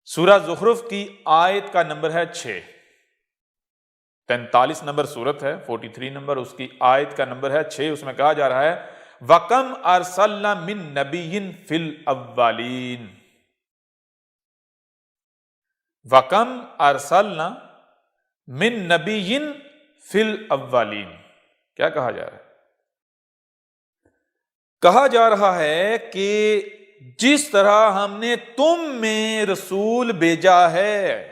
سورہ زخرف کی آیت کا نمبر ہے 6، 43 نمبر سورت ہے، 43 نمبر اس کی آیت کا نمبر ہے 6۔ اس میں کہا جا رہا ہے وَكَمْ أَرْسَلْنَا مِن نَبِيٍّ فِي الْأَوَّلِينَ، وَكَمْ أَرْسَلْنَا مِن نَبِيٍّ فِي الْأَوَّلِينَ، کیا کہا جا رہا ہے؟ کہا جا رہا ہے کہ جس طرح ہم نے تم میں رسول بھیجا ہے،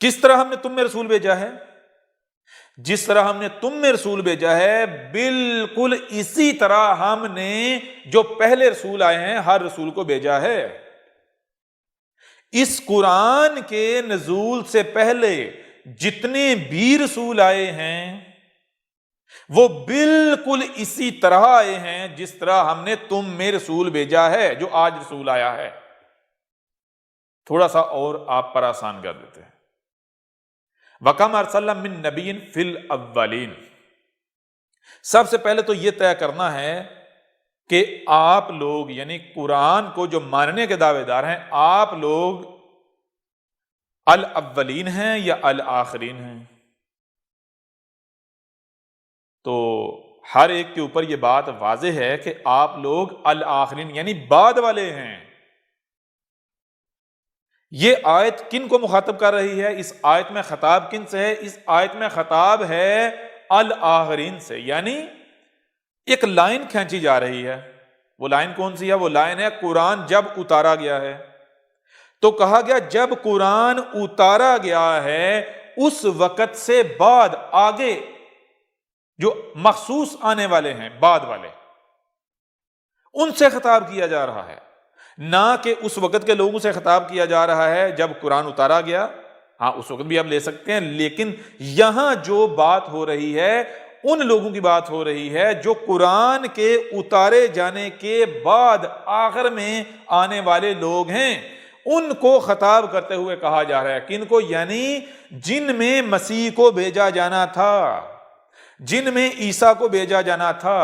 کس طرح ہم نے تم میں رسول بھیجا ہے؟ جس طرح ہم نے تم میں رسول بھیجا ہے بالکل اسی طرح ہم نے جو پہلے رسول آئے ہیں ہر رسول کو بھیجا ہے۔ اس قرآن کے نزول سے پہلے جتنے بھی رسول آئے ہیں وہ بالکل اسی طرح آئے ہیں جس طرح ہم نے تم میں رسول بھیجا ہے، جو آج رسول آیا ہے۔ تھوڑا سا اور آپ پر آسان کر دیتے ہیں۔ وَكَمْ أَرْسَلْنَا مِن نَبِيٍّ فِي الْأَوَّلِينَ، سب سے پہلے تو یہ طے کرنا ہے کہ آپ لوگ یعنی قرآن کو جو ماننے کے دعوے دار ہیں، آپ لوگ الاولین ہیں یا الآخرین ہیں؟ تو ہر ایک کے اوپر یہ بات واضح ہے کہ آپ لوگ الآخرین یعنی بعد والے ہیں۔ یہ آیت کن کو مخاطب کر رہی ہے؟ اس آیت میں خطاب کن سے ہے؟ اس آیت میں خطاب ہے الآخرین سے، یعنی ایک لائن کھینچی جا رہی ہے۔ وہ لائن کون سی ہے؟ وہ لائن ہے قرآن جب اتارا گیا ہے، تو کہا گیا جب قرآن اتارا گیا ہے اس وقت سے بعد آگے جو مخصوص آنے والے ہیں، بعد والے، ان سے خطاب کیا جا رہا ہے، نہ کہ اس وقت کے لوگوں سے خطاب کیا جا رہا ہے جب قرآن اتارا گیا۔ ہاں اس وقت بھی آپ لے سکتے ہیں، لیکن یہاں جو بات ہو رہی ہے ان لوگوں کی بات ہو رہی ہے جو قرآن کے اتارے جانے کے بعد آخر میں آنے والے لوگ ہیں، ان کو خطاب کرتے ہوئے کہا جا رہا ہے۔ کن کو؟ یعنی جن میں مسیح کو بھیجا جانا تھا، جن میں عیسیٰ کو بھیجا جانا تھا،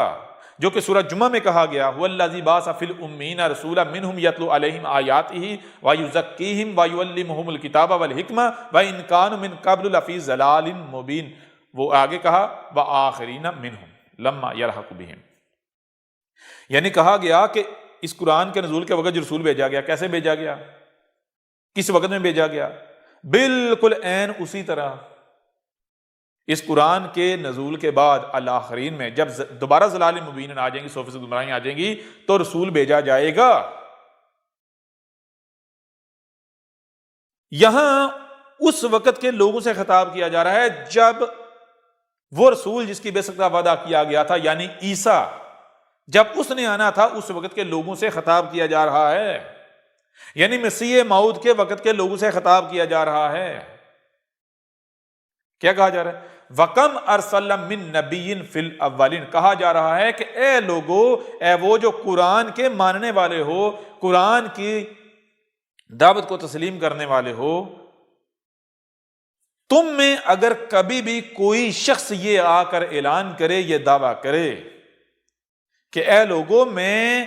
جو کہ سورہ جمعہ میں کہا گیا هو الذی بعث فی الامین رسولا منہم یتلو علیہم آیاتہ ویزکیہم ویعلمہم الکتاب والحکمہ وان کانوا من قبل لفی ضلال مبین۔ وہ آگے کہا وآخرین منہم لما یلحق بہم، یعنی کہا گیا کہ اس قرآن کے نزول کے وقت جو رسول بھیجا گیا، کیسے بھیجا گیا، کس وقت میں بھیجا گیا؟ بالکل عین اسی طرح اس قرآن کے نزول کے بعد الآخرین میں جب دوبارہ ضلال مبین آ جائیں گی، 100% گمراہیاں آ جائیں گی، تو رسول بھیجا جائے گا۔ یہاں اس وقت کے لوگوں سے خطاب کیا جا رہا ہے جب وہ رسول جس کی بعثت کا وعدہ کیا گیا تھا یعنی عیسیٰ، جب اس نے آنا تھا اس وقت کے لوگوں سے خطاب کیا جا رہا ہے، یعنی مسیح موعود کے وقت کے لوگوں سے خطاب کیا جا رہا ہے۔ کیا کہا جا رہا ہے؟ وَكَمْ أَرْسَلْنَا مِن نَبِيٍّ فِي الْأَوَّلِينَ، کہا جا رہا ہے کہ اے لوگو، اے وہ جو قرآن کے ماننے والے ہو، قرآن کی دعوت کو تسلیم کرنے والے ہو، تم میں اگر کبھی بھی کوئی شخص یہ آ کر اعلان کرے، یہ دعویٰ کرے کہ اے لوگو میں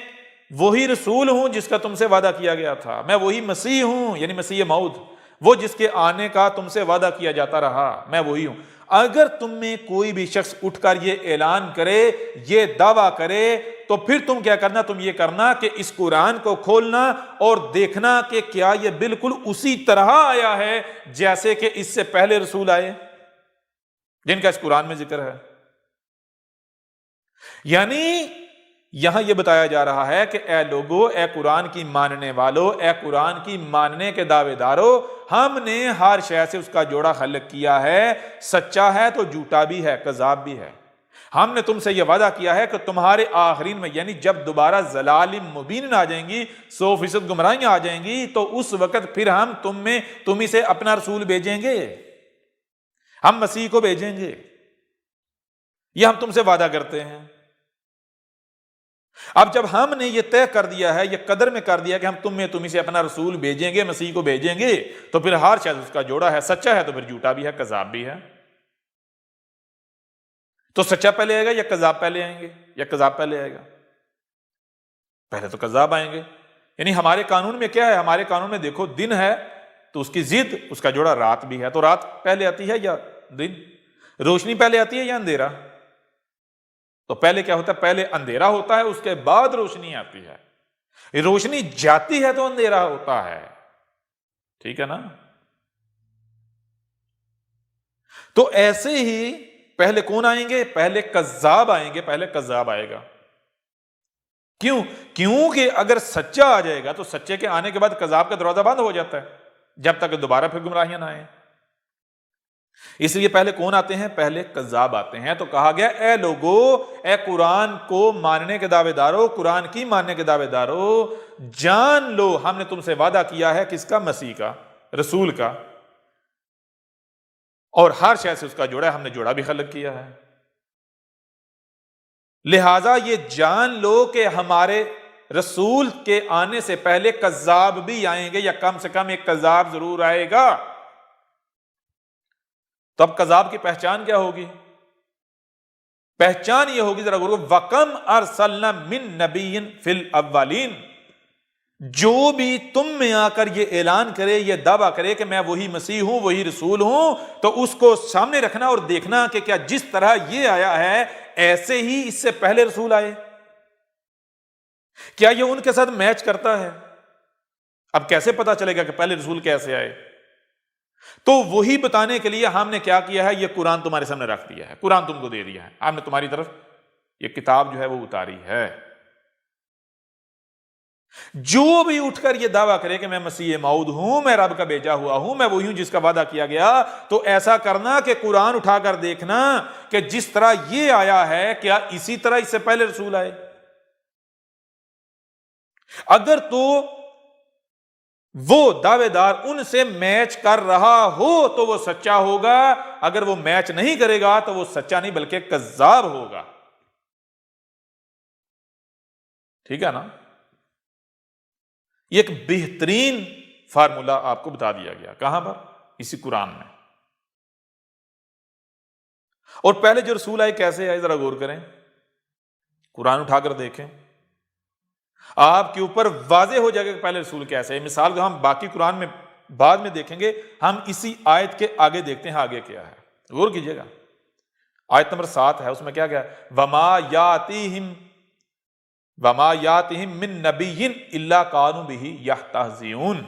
وہی رسول ہوں جس کا تم سے وعدہ کیا گیا تھا، میں وہی مسیح ہوں یعنی مسیح موعود، وہ جس کے آنے کا تم سے وعدہ کیا جاتا رہا، میں وہی ہوں، اگر تم میں کوئی بھی شخص اٹھ کر یہ اعلان کرے، یہ دعویٰ کرے، تو پھر تم کیا کرنا؟ تم یہ کرنا کہ اس قرآن کو کھولنا اور دیکھنا کہ کیا یہ بالکل اسی طرح آیا ہے جیسے کہ اس سے پہلے رسول آئے جن کا اس قرآن میں ذکر ہے۔ یعنی یہاں یہ بتایا جا رہا ہے کہ اے لوگو، اے قرآن کی ماننے والو، اے قرآن کی ماننے کے دعوے دارو، ہم نے ہر شے سے اس کا جوڑا خلق کیا ہے، سچا ہے تو جھوٹا بھی ہے، کذاب بھی ہے۔ ہم نے تم سے یہ وعدہ کیا ہے کہ تمہارے آخرین میں یعنی جب دوبارہ ضلال مبین آ جائیں گی، 100% گمراہیاں آ جائیں گی، تو اس وقت پھر ہم تم ہی سے اپنا رسول بھیجیں گے، ہم مسیح کو بھیجیں گے، یہ ہم تم سے وعدہ کرتے ہیں۔ اب جب ہم نے یہ طے کر دیا ہے، یہ قدر میں کر دیا کہ ہم تمہیں سے اپنا رسول بھیجیں گے، مسیح کو بھیجیں گے، تو پھر ہر شخص اس کا جوڑا ہے، سچا ہے تو پھر جھوٹا بھی ہے، کذاب بھی ہے۔ تو سچا پہلے آئے گا یا کذاب پہلے آئیں گے؟ یا کذاب پہلے آئے گا؟ پہلے تو کذاب آئیں گے، یعنی ہمارے قانون میں کیا ہے؟ ہمارے قانون میں دیکھو دن ہے تو اس کی ضد اس کا جوڑا رات بھی ہے، تو رات پہلے آتی ہے یا دن؟ روشنی پہلے آتی ہے یا اندھیرا؟ تو پہلے کیا ہوتا ہے؟ پہلے اندھیرا ہوتا ہے، اس کے بعد روشنی آتی ہے۔ روشنی جاتی ہے تو اندھیرا ہوتا ہے، ٹھیک ہے نا؟ تو ایسے ہی پہلے کون آئیں گے؟ پہلے کذاب آئیں گے، پہلے کذاب آئے گا۔ کیوں؟ کیونکہ اگر سچا آ جائے گا تو سچے کے آنے کے بعد کذاب کا دروازہ بند ہو جاتا ہے جب تک دوبارہ پھر گمراہیاں نہ آئیں۔ اس لیے پہلے کون آتے ہیں؟ پہلے کذاب آتے ہیں۔ تو کہا گیا اے لوگو، اے قرآن کو ماننے کے دعوے دارو، قرآن کی ماننے کے دعوے دارو، جان لو ہم نے تم سے وعدہ کیا ہے کس کا؟ مسیح کا، رسول کا، اور ہر شے سے اس کا جوڑا ہے، ہم نے جوڑا بھی خلق کیا ہے۔ لہٰذا یہ جان لو کہ ہمارے رسول کے آنے سے پہلے کذاب بھی آئیں گے، یا کم سے کم ایک کذاب ضرور آئے گا۔ تو اب کذاب کی پہچان کیا ہوگی؟ پہچان یہ ہوگی، ذرا غور کرو، وَكَمْ أَرْسَلْنَا مِن نَبِيٍّ فِي الْأَوَّلِينَ، جو بھی تم میں آ کر یہ اعلان کرے، یہ دعویٰ کرے کہ میں وہی مسیح ہوں، وہی رسول ہوں، تو اس کو سامنے رکھنا اور دیکھنا کہ کیا جس طرح یہ آیا ہے ایسے ہی اس سے پہلے رسول آئے، کیا یہ ان کے ساتھ میچ کرتا ہے؟ اب کیسے پتا چلے گا کہ پہلے رسول کیسے آئے؟ تو وہی بتانے کے لیے ہم نے کیا کیا ہے؟ یہ قرآن تمہارے سامنے رکھ دیا ہے، قرآن تم کو دے دیا ہے، ہم نے تمہاری طرف یہ کتاب جو ہے وہ اتاری ہے۔ جو بھی اٹھ کر یہ دعویٰ کرے کہ میں مسیح موعود ہوں، میں رب کا بھیجا ہوا ہوں، میں وہی ہوں جس کا وعدہ کیا گیا، تو ایسا کرنا کہ قرآن اٹھا کر دیکھنا کہ جس طرح یہ آیا ہے کیا اسی طرح اس سے پہلے رسول آئے۔ اگر تو وہ دعوے دار ان سے میچ کر رہا ہو تو وہ سچا ہوگا، اگر وہ میچ نہیں کرے گا تو وہ سچا نہیں بلکہ کذاب ہوگا، ٹھیک ہے نا؟ یہ ایک بہترین فارمولا آپ کو بتا دیا گیا، کہاں پر؟ اسی قرآن میں۔ اور پہلے جو رسول آئے کیسے آئے؟ ذرا غور کریں، قرآن اٹھا کر دیکھیں، آپ کے اوپر واضح ہو جائے گا کہ پہلے رسول کیسے ہے۔ مثال کو ہم باقی قرآن میں بعد میں دیکھیں گے، ہم اسی آیت کے آگے دیکھتے ہیں آگے کیا ہے، غور کیجئے گا۔ آیت نمبر 7 ہے، اس میں کیا گیا؟ وَمَا يَأْتِهِم مِّن نَّبِيٍّ إِلَّا كَانُوا بِهِ يَسْتَهْزِئُونَ،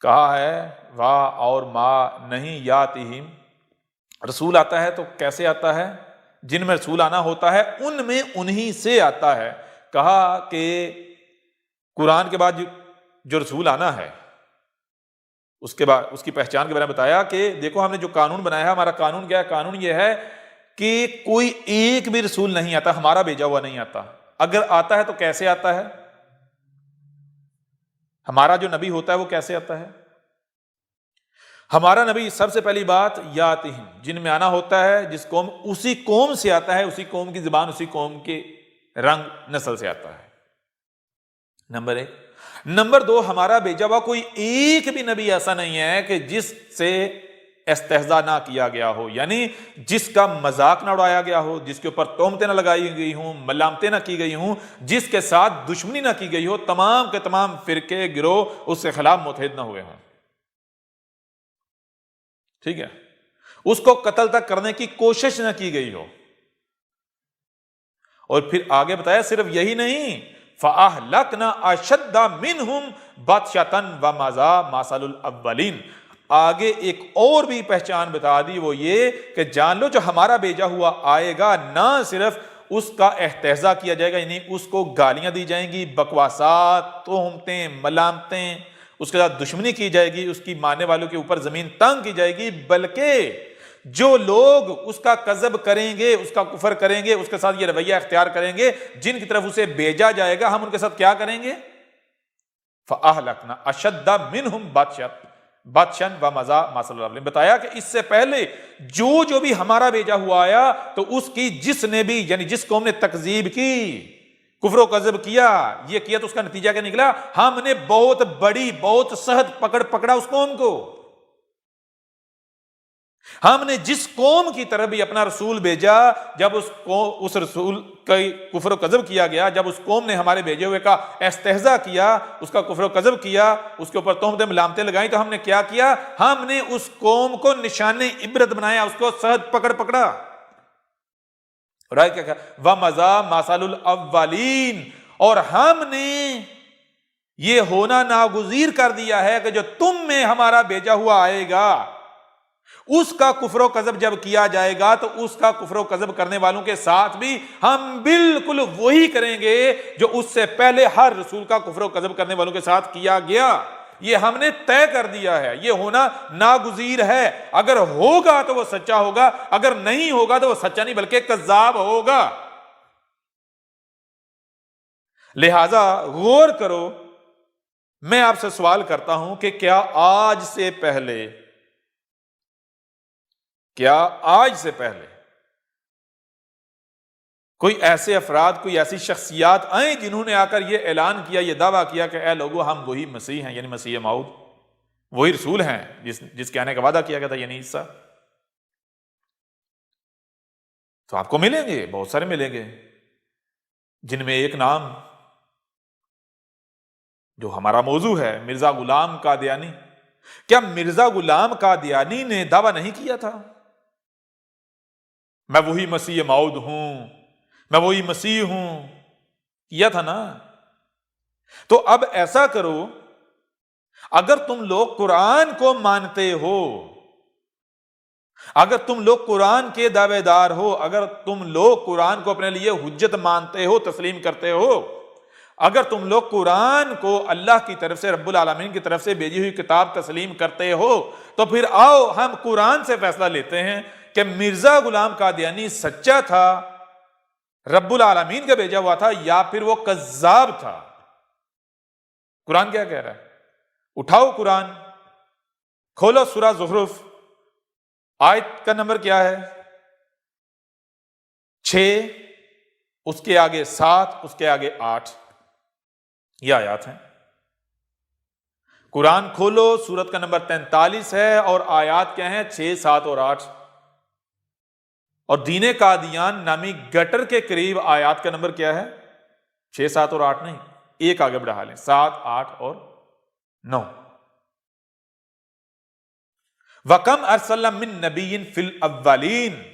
کہا ہے وا اور ما نہیں، یاتہم رسول آتا ہے تو کیسے آتا ہے؟ جن میں رسول آنا ہوتا ہے ان میں انہی سے آتا ہے۔ کہا کہ قرآن کے بعد جو رسول آنا ہے اس کے بعد اس کی پہچان کے بارے میں بتایا کہ دیکھو ہم نے جو قانون بنایا ہے، ہمارا قانون کیا ہے؟ قانون یہ ہے کہ کوئی ایک بھی رسول نہیں آتا، ہمارا بھیجا ہوا نہیں آتا۔ اگر آتا ہے تو کیسے آتا ہے؟ ہمارا جو نبی ہوتا ہے وہ کیسے آتا ہے؟ ہمارا نبی سب سے پہلی بات یاتہم، جن میں آنا ہوتا ہے، جس قوم اسی قوم سے آتا ہے، اسی قوم کی زبان، اسی قوم کے رنگ نسل سے آتا ہے، نمبر 1۔ نمبر 2، ہمارا بھیجا ہوا کوئی ایک بھی نبی ایسا نہیں ہے کہ جس سے استہزاء نہ کیا گیا ہو، یعنی جس کا مذاق نہ اڑایا گیا ہو، جس کے اوپر تہمتیں نہ لگائی گئی ہوں، ملامتیں نہ کی گئی ہوں، جس کے ساتھ دشمنی نہ کی گئی ہو، تمام کے تمام فرقے گروہ اس کے خلاف متحد نہ ہوئے ہوں، ٹھیک ہے؟ اس کو قتل تک کرنے کی کوشش نہ کی گئی ہو۔ اور پھر آگے بتایا صرف یہی نہیں، فَأَهْلَكْنَا أَشَدَّ مِنْهُمْ بَطْشَةً وَمَضَىٰ مَثَلُ الْأَوَّلِينَ، آگے ایک اور بھی پہچان بتا دی، وہ یہ کہ جان لو جو ہمارا بھیجا ہوا آئے گا، نہ صرف اس کا احتجاج کیا جائے گا، یعنی اس کو گالیاں دی جائیں گی، بکواسات، تہمتیں، ملامتیں، اس کے ساتھ دشمنی کی جائے گی، اس کی ماننے والوں کے اوپر زمین تنگ کی جائے گی، بلکہ جو لوگ اس کا کذب کریں گے، اس کا کفر کریں گے، اس کے ساتھ یہ رویہ اختیار کریں گے جن کی طرف اسے بھیجا جائے گا، ہم ان کے ساتھ کیا کریں گے؟ فَأَهْلَكْنَا أَشَدَّ مِنْهُمْ بَطْشًا وَمَضَىٰ مَثَلُ الْأَوَّلِينَ، بتایا کہ اس سے پہلے جو بھی ہمارا بھیجا ہوا آیا تو اس کی جس نے بھی، یعنی جس قوم نے تکذیب کی، کفر و کذب کیا، یہ کیا، تو اس کا نتیجہ کیا نکلا؟ ہم نے بہت بڑی، بہت سخت پکڑا اس قوم کو۔ ہم نے جس قوم کی طرف بھی اپنا رسول بھیجا، جب اس رسول کا کفر و کذب کیا گیا، جب اس قوم نے ہمارے بھیجے ہوئے کا استہزاء کیا، اس کا کفر و کذب کیا، اس کے اوپر تہمتیں ملامتیں لگائیں، تو ہم نے کیا کیا؟ ہم نے اس قوم کو نشان عبرت بنایا، اس کو سخت پکڑا۔ اور آگے کیا کہا؟ وَمَضَىٰ مَثَلُ الْأَوَّلِينَ، اور ہم نے یہ ہونا ناگزیر کر دیا ہے کہ جو تم میں ہمارا بھیجا ہوا آئے گا، اس کا کفر و کذب جب کیا جائے گا تو اس کا کفر و کذب کرنے والوں کے ساتھ بھی ہم بالکل وہی کریں گے جو اس سے پہلے ہر رسول کا کفر و کذب کرنے والوں کے ساتھ کیا گیا۔ یہ ہم نے طے کر دیا ہے، یہ ہونا ناگزیر ہے۔ اگر ہوگا تو وہ سچا ہوگا، اگر نہیں ہوگا تو وہ سچا نہیں بلکہ کذاب ہوگا۔ لہذا غور کرو، میں آپ سے سوال کرتا ہوں کہ کیا آج سے پہلے کوئی ایسے افراد، کوئی ایسی شخصیات آئیں جنہوں نے آ کر یہ اعلان کیا، یہ دعویٰ کیا کہ اے لوگو ہم وہی مسیح ہیں، یعنی مسیح موعود، وہی رسول ہیں جس کے آنے کا وعدہ کیا گیا تھا، یعنی عیسیٰ؟ تو آپ کو ملیں گے، بہت سارے ملیں گے، جن میں ایک نام جو ہمارا موضوع ہے، مرزا غلام قادیانی۔ کیا مرزا غلام قادیانی نے دعویٰ نہیں کیا تھا میں وہی مسیح موعود ہوں، میں وہی مسیح ہوں؟ کیا تھا نا۔ تو اب ایسا کرو، اگر تم لوگ قرآن کو مانتے ہو، اگر تم لوگ قرآن کے دعوے دار ہو، اگر تم لوگ قرآن کو اپنے لیے حجت مانتے ہو، تسلیم کرتے ہو، اگر تم لوگ قرآن کو اللہ کی طرف سے، رب العالمین کی طرف سے بھیجی ہوئی کتاب تسلیم کرتے ہو، تو پھر آؤ ہم قرآن سے فیصلہ لیتے ہیں کہ مرزا غلام قادیانی سچا تھا، رب العالمین کا بھیجا ہوا تھا، یا پھر وہ کذاب تھا۔ قرآن کیا کہہ رہا ہے؟ اٹھاؤ قرآن، کھولو سورہ زخرف، آیت کا نمبر کیا ہے؟ 6، اس کے آگے 7، اس کے آگے 8، یہ آیات ہیں۔ قرآن کھولو، سورت کا نمبر 43 ہے، اور آیات کیا ہیں؟ 6، 7 اور 8۔ اور دین قادیان نامی گٹر کے قریب آیات کا نمبر کیا ہے؟ 6، 7 اور 8 نہیں، ایک آگے بڑھا لیں، 7، 8 اور 9۔ وَكَمْ أَرْسَلْنَا مِن نَبِيٍّ فِي الْأَوَّلِينَ۔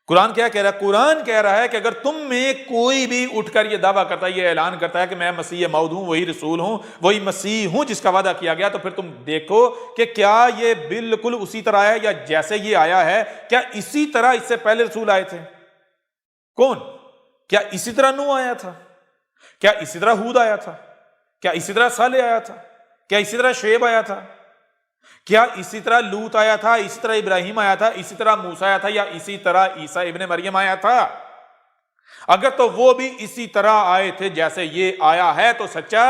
قرآن کیا کہہ رہا ہے؟ قرآن کہہ رہا ہے کہ اگر تم میں کوئی بھی اٹھ کر یہ دعویٰ کرتا ہے، یہ اعلان کرتا ہے کہ میں مسیح موعود ہوں، وہی رسول ہوں، وہی مسیح ہوں جس کا وعدہ کیا گیا، تو پھر تم دیکھو کہ کیا یہ بالکل اسی طرح ہے، یا جیسے یہ آیا ہے، کیا اسی طرح اس سے پہلے رسول آئے تھے؟ کون؟ کیا اسی طرح نوح آیا تھا؟ کیا اسی طرح ہود آیا تھا؟ کیا اسی طرح صالح آیا تھا؟ کیا اسی طرح شعیب آیا تھا؟ کیا اسی طرح لوط آیا تھا؟ اسی طرح ابراہیم آیا تھا؟ اسی طرح موسیٰ آیا تھا؟ یا اسی طرح عیسیٰ ابن مریم آیا تھا؟ اگر تو وہ بھی اسی طرح آئے تھے جیسے یہ آیا ہے تو سچا،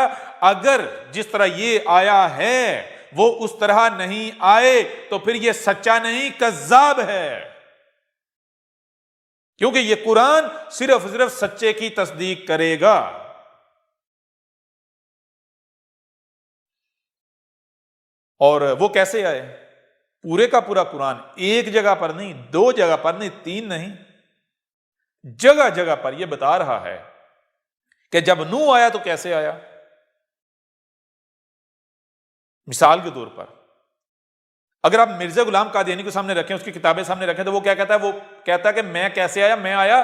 اگر جس طرح یہ آیا ہے وہ اس طرح نہیں آئے تو پھر یہ سچا نہیں، کذاب ہے، کیونکہ یہ قرآن صرف سچے کی تصدیق کرے گا۔ اور وہ کیسے آئے؟ پورے کا پورا قرآن ایک جگہ پر نہیں، 2 جگہ پر نہیں، 3 نہیں، جگہ جگہ پر یہ بتا رہا ہے کہ جب نوح آیا تو کیسے آیا۔ مثال کے طور پر اگر آپ مرزا غلام قادیانی کو سامنے رکھیں، اس کی کتابیں سامنے رکھیں، تو وہ کیا کہتا ہے؟ وہ کہتا ہے کہ میں کیسے آیا؟ میں آیا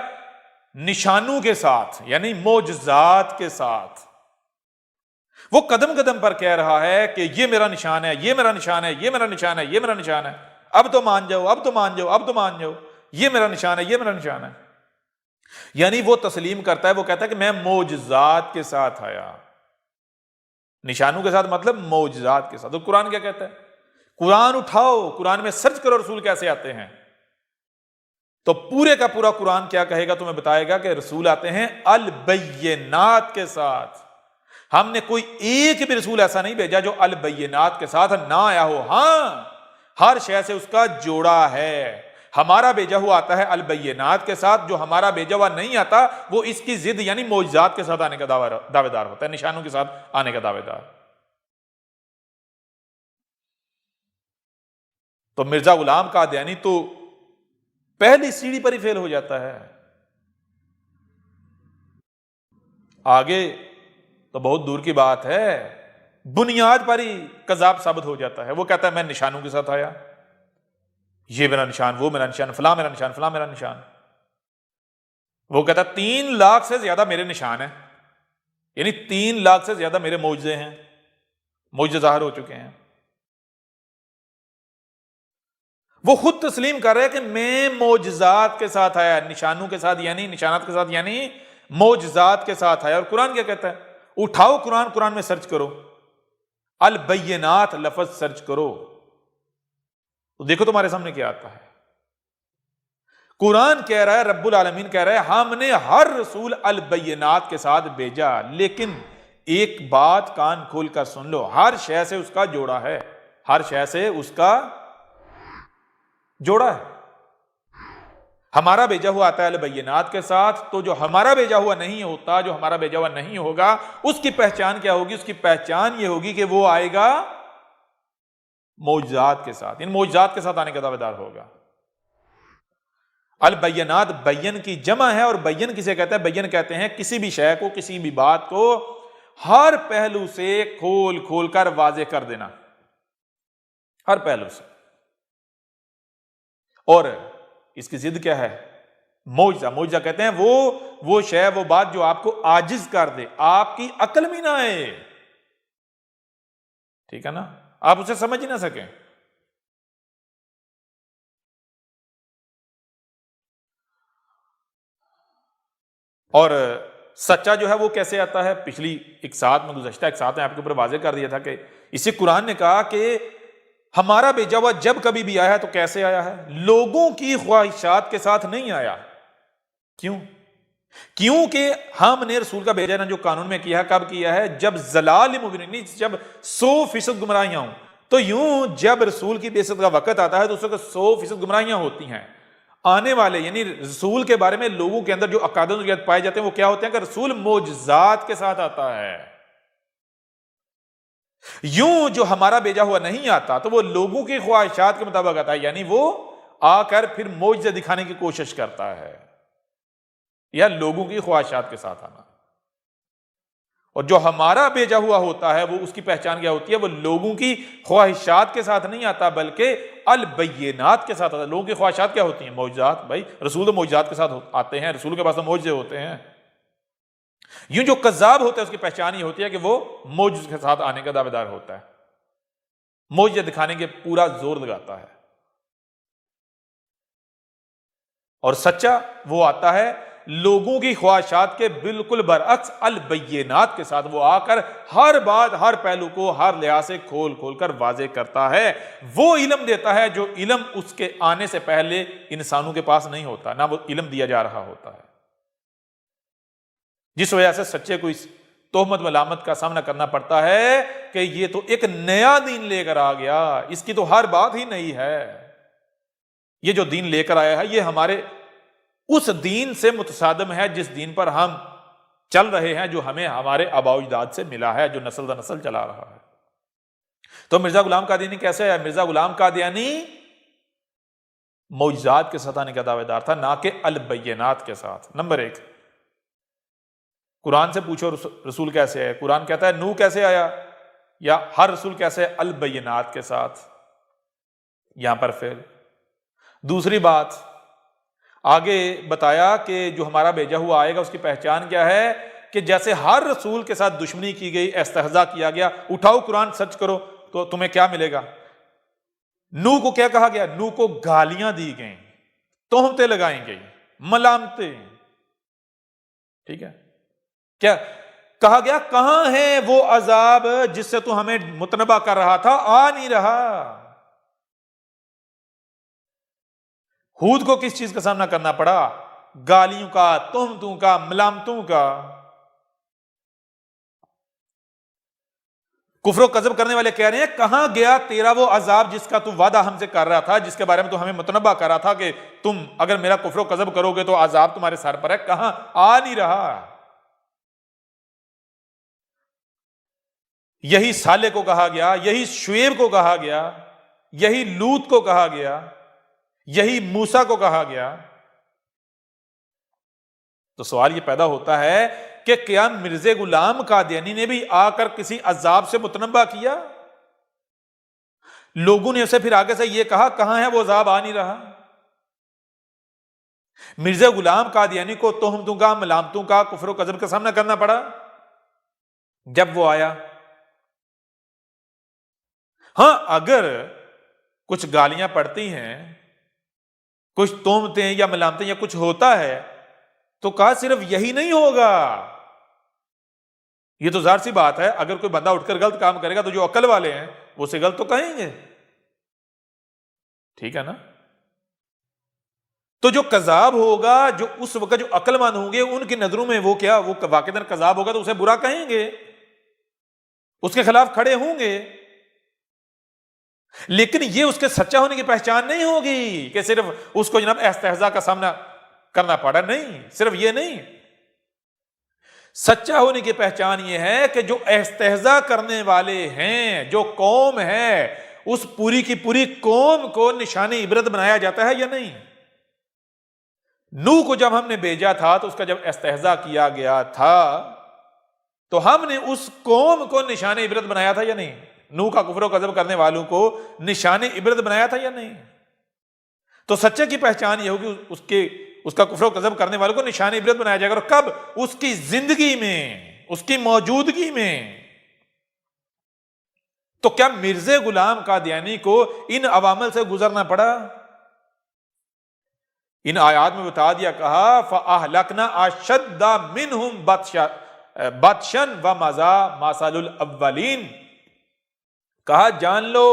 نشانوں کے ساتھ، یعنی معجزات کے ساتھ۔ وہ قدم قدم پر کہہ رہا ہے کہ یہ میرا نشان ہے، یہ میرا نشان ہے، یہ میرا نشان ہے، یہ میرا نشان ہے، اب تو مان جاؤ، اب تو مان جاؤ، اب تو مان جاؤ، یہ میرا نشان ہے، یہ میرا نشان ہے۔ یعنی وہ تسلیم کرتا ہے، وہ کہتا ہے کہ میں معجزات کے ساتھ آیا۔ نشانوں کے ساتھ مطلب معجزات کے ساتھ۔ تو قرآن کیا کہتا ہے؟ قرآن اٹھاؤ، قرآن میں سرچ کرو رسول کیسے آتے ہیں، تو پورے کا پورا قرآن کیا کہے گا؟ تمہیں بتائے گا کہ رسول آتے ہیں البینات کے ساتھ۔ ہم نے کوئی ایک بھی رسول ایسا نہیں بھیجا جو البینات کے ساتھ نہ آیا ہو۔ ہاں، ہر شے سے اس کا جوڑا ہے۔ ہمارا بھیجا ہوا آتا ہے البینات کے ساتھ، جو ہمارا بھیجا ہوا نہیں آتا وہ اس کی ضد یعنی معجزات کے ساتھ آنے کا دعوے دار ہوتا ہے، نشانوں کے ساتھ آنے کا دعوے دار۔ تو مرزا غلام قادیانی تو پہلی سیڑھی پر ہی فیل ہو جاتا ہے، آگے تو بہت دور کی بات ہے، بنیاد پر ہی کذاب ثابت ہو جاتا ہے۔ وہ کہتا ہے میں نشانوں کے ساتھ آیا، یہ میرا نشان، وہ میرا نشان، فلاں میرا نشان، فلاں میرا نشان۔ وہ کہتا ہے 3 لاکھ سے زیادہ میرے نشان ہیں، یعنی 3 لاکھ سے زیادہ میرے معجزے ہیں، معجزے ظاہر ہو چکے ہیں۔ وہ خود تسلیم کر رہے کہ میں معجزات کے ساتھ آیا، نشانوں کے ساتھ یعنی نشانات کے ساتھ یعنی معجزات کے ساتھ آیا۔ اور قرآن کیا کہتا ہے؟ اٹھاؤ قرآن میں سرچ کرو، البینات لفظ سرچ کرو تو دیکھو تمہارے سامنے کیا آتا ہے۔ قرآن کہہ رہا ہے، رب العالمین کہہ رہا ہے ہم نے ہر رسول البینات کے ساتھ بھیجا، لیکن ایک بات کان کھول کر سن لو، ہر شے سے اس کا جوڑا ہے، ہر شے سے اس کا جوڑا ہے۔ ہمارا بھیجا ہوا آتا ہے البینات کے ساتھ، تو جو ہمارا بھیجا ہوا نہیں ہوتا، جو ہمارا بھیجا ہوا نہیں ہوگا، اس کی پہچان کیا ہوگی؟ اس کی پہچان یہ ہوگی کہ وہ آئے گا معجزات کے ساتھ، ان معجزات کے ساتھ آنے کا دعویدار ہوگا۔ البینات بین کی جمع ہے، اور بین کسے کہتے ہیں؟ بین کہتے ہیں کسی بھی شے کو، کسی بھی بات کو ہر پہلو سے کھول کھول کر واضح کر دینا، ہر پہلو سے۔ اور اس کی ضد کیا ہے؟ معجزہ۔ معجزہ کہتے ہیں وہ شے، وہ بات جو آپ کو عاجز کر دے، آپ کی عقل میں نہ آئے، ٹھیک ہے نا، آپ اسے سمجھ ہی نہ سکیں۔ اور سچا جو ہے وہ کیسے آتا ہے؟ پچھلی ایک ساتھ میں، گزشتہ ایک ساتھ میں آپ کے اوپر واضح کر دیا تھا کہ اسی قرآن نے کہا کہ ہمارا بھیجا ہوا جب کبھی بھی آیا ہے تو کیسے آیا ہے؟ لوگوں کی خواہشات کے ساتھ نہیں آیا۔ کیوں؟ کیونکہ ہم نے رسول کا بھیجا نا جو قانون میں کیا ہے، کب کیا ہے؟ جب ضلال مبین، جب 100% گمراہیاں ہوں۔ تو یوں جب رسول کی بعثت کا وقت آتا ہے تو اس وقت 100% گمراہیاں ہوتی ہیں۔ آنے والے یعنی رسول کے بارے میں لوگوں کے اندر جو عقائد و نظریات پائے جاتے ہیں وہ کیا ہوتے ہیں کہ رسول معجزات کے ساتھ آتا ہے۔ یوں جو ہمارا بھیجا ہوا نہیں آتا تو وہ لوگوں کی خواہشات کے مطابق آتا ہے، یعنی وہ آ کر پھر معجزے دکھانے کی کوشش کرتا ہے، یا لوگوں کی خواہشات کے ساتھ آنا۔ اور جو ہمارا بھیجا ہوا ہوتا ہے وہ اس کی پہچان کیا ہوتی ہے؟ وہ لوگوں کی خواہشات کے ساتھ نہیں آتا بلکہ البینات کے ساتھ آتا ہے۔ لوگوں کی خواہشات کیا ہوتی ہیں؟ معجزات۔ بھائی رسول تو معجزات کے ساتھ آتے ہیں، رسول کے پاس تو معجزے ہوتے ہیں۔ یوں جو کذاب ہوتا ہے اس کی پہچان یہ ہوتی ہے کہ وہ معجزے کے ساتھ آنے کا دعویدار ہوتا ہے، معجزے دکھانے کے پورا زور لگاتا ہے۔ اور سچا وہ آتا ہے لوگوں کی خواہشات کے بالکل برعکس البینات کے ساتھ، وہ آ کر ہر بات، ہر پہلو کو ہر لحاظ سے کھول کھول کر واضح کرتا ہے۔ وہ علم دیتا ہے جو علم اس کے آنے سے پہلے انسانوں کے پاس نہیں ہوتا، نہ وہ علم دیا جا رہا ہوتا ہے، جس وجہ سے سچے کو اس تہمت ملامت کا سامنا کرنا پڑتا ہے کہ یہ تو ایک نیا دین لے کر آ گیا، اس کی تو ہر بات ہی نئی ہے، یہ جو دین لے کر آیا ہے یہ ہمارے اس دین سے متصادم ہے جس دین پر ہم چل رہے ہیں، جو ہمیں ہمارے آباء و اجداد سے ملا ہے، جو نسل در نسل چلا رہا ہے۔ تو مرزا غلام قادیانی کیسے ہے؟ مرزا غلام قادیانی معجزات کے ساتھ آنے کا دعوے دار تھا، نہ کہ البینات کے ساتھ۔ نمبر 1، قرآن سے پوچھو رسول کیسے ہے؟ قرآن کہتا ہے نوح کیسے آیا، یا ہر رسول کیسے ہے؟ البینات کے ساتھ، یہاں پر فعل۔ دوسری بات آگے بتایا کہ جو ہمارا بھیجا ہوا آئے گا اس کی پہچان کیا ہے؟ کہ جیسے ہر رسول کے ساتھ دشمنی کی گئی، استہزاء کیا گیا، اٹھاؤ قرآن سرچ کرو تو تمہیں کیا ملے گا؟ نوح کو کیا کہا گیا؟ نوح کو گالیاں دی گئیں، تہمتیں لگائیں گئی، ملامتیں، ٹھیک ہے؟ کیا کہا گیا؟ کہاں ہے وہ عذاب جس سے تو ہمیں متنبہ کر رہا تھا؟ آ نہیں رہا۔ ہود کو کس چیز کا سامنا کرنا پڑا؟ گالیوں کا، تہمتوں کا، ملامتوں کا۔ کفر و کذب کرنے والے کہہ رہے ہیں کہاں گیا تیرا وہ عذاب جس کا تو وعدہ ہم سے کر رہا تھا، جس کے بارے میں تو ہمیں متنبہ کر رہا تھا کہ تم اگر میرا کفر و کذب کرو گے تو عذاب تمہارے سر پر ہے، کہاں؟ آ نہیں رہا۔ یہی صالح کو کہا گیا، یہی شعیب کو کہا گیا، یہی لوط کو کہا گیا، یہی موسیٰ کو کہا گیا۔ تو سوال یہ پیدا ہوتا ہے کہ کیا مرزا غلام قادیانی نے بھی آ کر کسی عذاب سے متنبہ کیا؟ لوگوں نے اسے پھر آگے سے یہ کہا کہاں ہے وہ عذاب، آ نہیں رہا۔ مرزا غلام قادیانی کو تہمتوں کا، ملامتوں کا، کفر و کذب کا سامنا کرنا پڑا جب وہ آیا۔ ہاں، اگر کچھ گالیاں پڑتی ہیں، کچھ تہمتیں یا ملامتیں یا کچھ ہوتا ہے تو کہا صرف یہی نہیں ہوگا۔ یہ تو ظاہر سی بات ہے، اگر کوئی بندہ اٹھ کر غلط کام کرے گا تو جو عقل والے ہیں وہ اسے غلط تو کہیں گے، ٹھیک ہے نا؟ تو جو کذاب ہوگا، جو اس وقت جو عقل مند ہوں گے ان کی نظروں میں وہ کیا، وہ واقعتاً کذاب ہوگا تو اسے برا کہیں گے، اس کے خلاف کھڑے ہوں گے۔ لیکن یہ اس کے سچا ہونے کی پہچان نہیں ہوگی کہ صرف اس کو جناب استہزاء کا سامنا کرنا پڑا، نہیں، صرف یہ نہیں۔ سچا ہونے کی پہچان یہ ہے کہ جو استہزاء کرنے والے ہیں، جو قوم ہے، اس پوری کی پوری قوم کو نشان عبرت بنایا جاتا ہے یا نہیں؟ نوح کو جب ہم نے بھیجا تھا تو اس کا جب استہزاء کیا گیا تھا تو ہم نے اس قوم کو نشان عبرت بنایا تھا یا نہیں؟ نوح کا کفر و کذب کرنے والوں کو نشان عبرت بنایا تھا یا نہیں؟ تو سچے کی پہچان یہ ہوگی اس کا کفر و کذب کرنے والوں کو نشان عبرت بنایا جائے گا، اور کب؟ اس کی زندگی میں، اس کی موجودگی میں۔ تو کیا مرزا غلام قادیانی کو ان عوامل سے گزرنا پڑا؟ ان آیات میں بتا دیا، کہا فَأَهْلَكْنَا أَشَدَّ مِنْهُمْ بَطْشًا وَمَضَىٰ مَثَلُ الْأَوَّلِينَ، کہا جان لو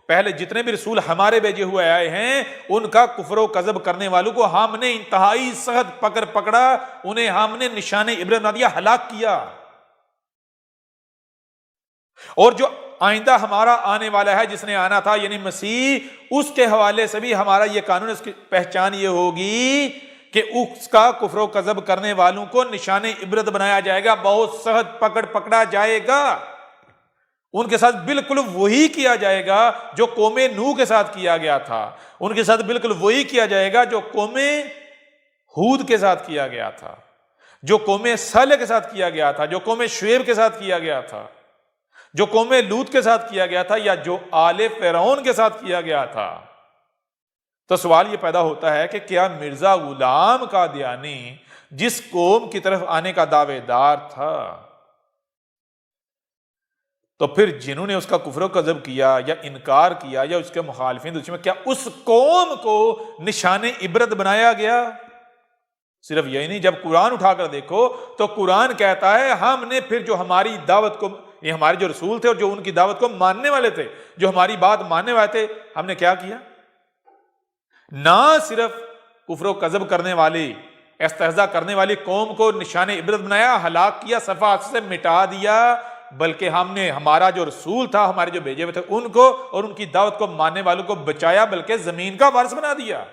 پہلے جتنے بھی رسول ہمارے بھیجے ہوئے آئے ہیں ان کا کفر و کذب کرنے والوں کو ہم نے انتہائی سخت پکڑا، انہیں ہم نے نشان عبرت بنا دیا، ہلاک کیا۔ اور جو آئندہ ہمارا آنے والا ہے، جس نے آنا تھا یعنی مسیح، اس کے حوالے سے بھی ہمارا یہ قانون، اس کی پہچان یہ ہوگی کہ اس کا کفر و کذب کرنے والوں کو نشان عبرت بنایا جائے گا، بہت سخت پکڑا جائے گا، ان کے ساتھ بالکل وہی کیا جائے گا جو قوم نوح کے ساتھ کیا گیا تھا، ان کے ساتھ بالکل وہی کیا جائے گا جو قوم ہود کے ساتھ کیا گیا تھا، جو قوم صالح کے ساتھ کیا گیا تھا، جو قوم شعیب کے ساتھ کیا گیا تھا، جو قوم لوط کے ساتھ کیا گیا تھا، یا جو آل فرعون کے ساتھ کیا گیا تھا۔ تو سوال یہ پیدا ہوتا ہے کہ کیا مرزا غلام قادیانی جس قوم کی طرف آنے کا دعوے دار تھا، تو پھر جنہوں نے اس کا کفر و کذب کیا یا انکار کیا یا اس کے مخالفین دشمن، کیا اس قوم کو نشان عبرت بنایا گیا؟ صرف یہی نہیں، جب قرآن اٹھا کر دیکھو تو قرآن کہتا ہے ہم نے پھر جو ہماری دعوت کو، یہ ہمارے جو رسول تھے اور جو ان کی دعوت کو ماننے والے تھے، جو ہماری بات ماننے والے تھے، ہم نے کیا کیا؟ نہ صرف کفر و کذب کرنے والی، استہزاء کرنے والی قوم کو نشان عبرت بنایا، ہلاک کیا، صفحہ سے مٹا دیا، بلکہ ہم نے ہمارا جو رسول تھا، ہمارے جو بھیجے ہوئے تھے، ان کو اور ان کی دعوت کو ماننے والوں کو بچایا، بلکہ زمین کا وارث بنا دیا۔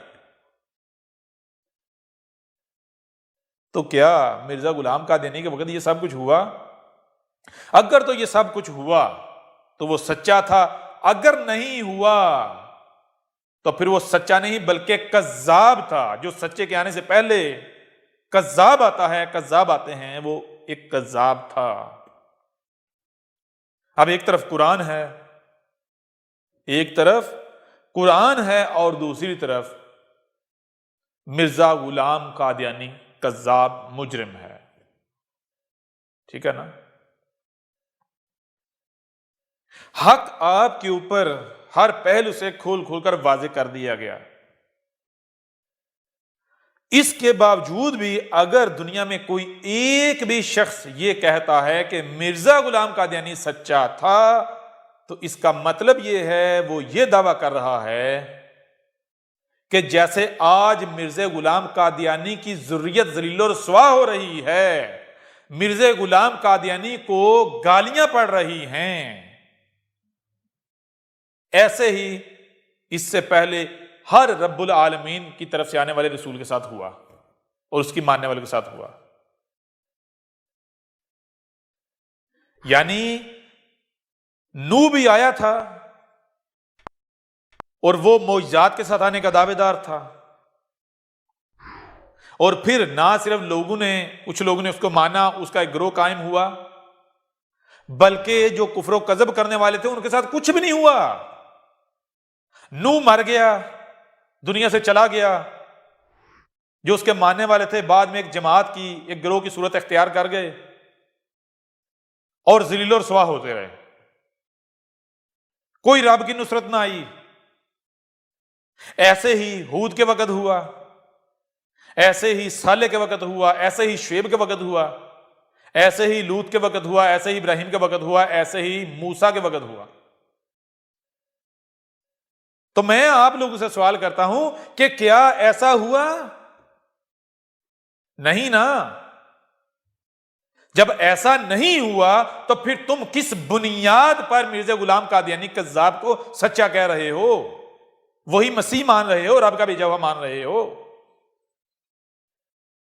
تو کیا مرزا غلام قادیانی کے وقت یہ سب کچھ ہوا؟ اگر تو یہ سب کچھ ہوا تو وہ سچا تھا، اگر نہیں ہوا تو پھر وہ سچا نہیں بلکہ کذاب تھا۔ جو سچے کے آنے سے پہلے کذاب آتا ہے، کذاب آتے ہیں، وہ ایک کذاب تھا۔ اب ایک طرف قرآن ہے، اور دوسری طرف مرزا غلام قادیانی کذاب مجرم ہے، ٹھیک ہے نا؟ حق آپ کے اوپر ہر پہلو سے کھول کر واضح کر دیا گیا۔ اس کے باوجود بھی اگر دنیا میں کوئی ایک بھی شخص یہ کہتا ہے کہ مرزا غلام قادیانی سچا تھا، تو اس کا مطلب یہ ہے وہ یہ دعویٰ کر رہا ہے کہ جیسے آج مرزا غلام قادیانی کی ذریت ذلیل و رسوا ہو رہی ہے، مرزا غلام قادیانی کو گالیاں پڑ رہی ہیں، ایسے ہی اس سے پہلے ہر رب العالمین کی طرف سے آنے والے رسول کے ساتھ ہوا اور اس کی ماننے والے کے ساتھ ہوا۔ یعنی نوح بھی آیا تھا، اور وہ معجزات کے ساتھ آنے کا دعوے دار تھا. اور پھر نہ صرف کچھ لوگوں نے اس کو مانا، اس کا ایک گروہ قائم ہوا، بلکہ جو کفر و کذب کرنے والے تھے ان کے ساتھ کچھ بھی نہیں ہوا. نوح مر گیا، دنیا سے چلا گیا. جو اس کے ماننے والے تھے بعد میں ایک جماعت کی، ایک گروہ کی صورت اختیار کر گئے اور ذلیل و رسوا ہوتے رہے. کوئی رب کی نصرت نہ آئی. ایسے ہی ہود کے وقت ہوا، ایسے ہی صالح کے وقت ہوا، ایسے ہی شعیب کے وقت ہوا، ایسے ہی لوط کے وقت ہوا، ایسے ہی ابراہیم کے وقت ہوا، ایسے ہی موسیٰ کے وقت ہوا. تو میں آپ لوگوں سے سوال کرتا ہوں کہ کیا ایسا ہوا؟ نہیں نا. جب ایسا نہیں ہوا تو پھر تم کس بنیاد پر مرزا غلام قادیانی کذاب کو سچا کہہ رہے ہو؟ وہی مسیح مان رہے ہو، رب کا بھیجا ہوا مان رہے ہو.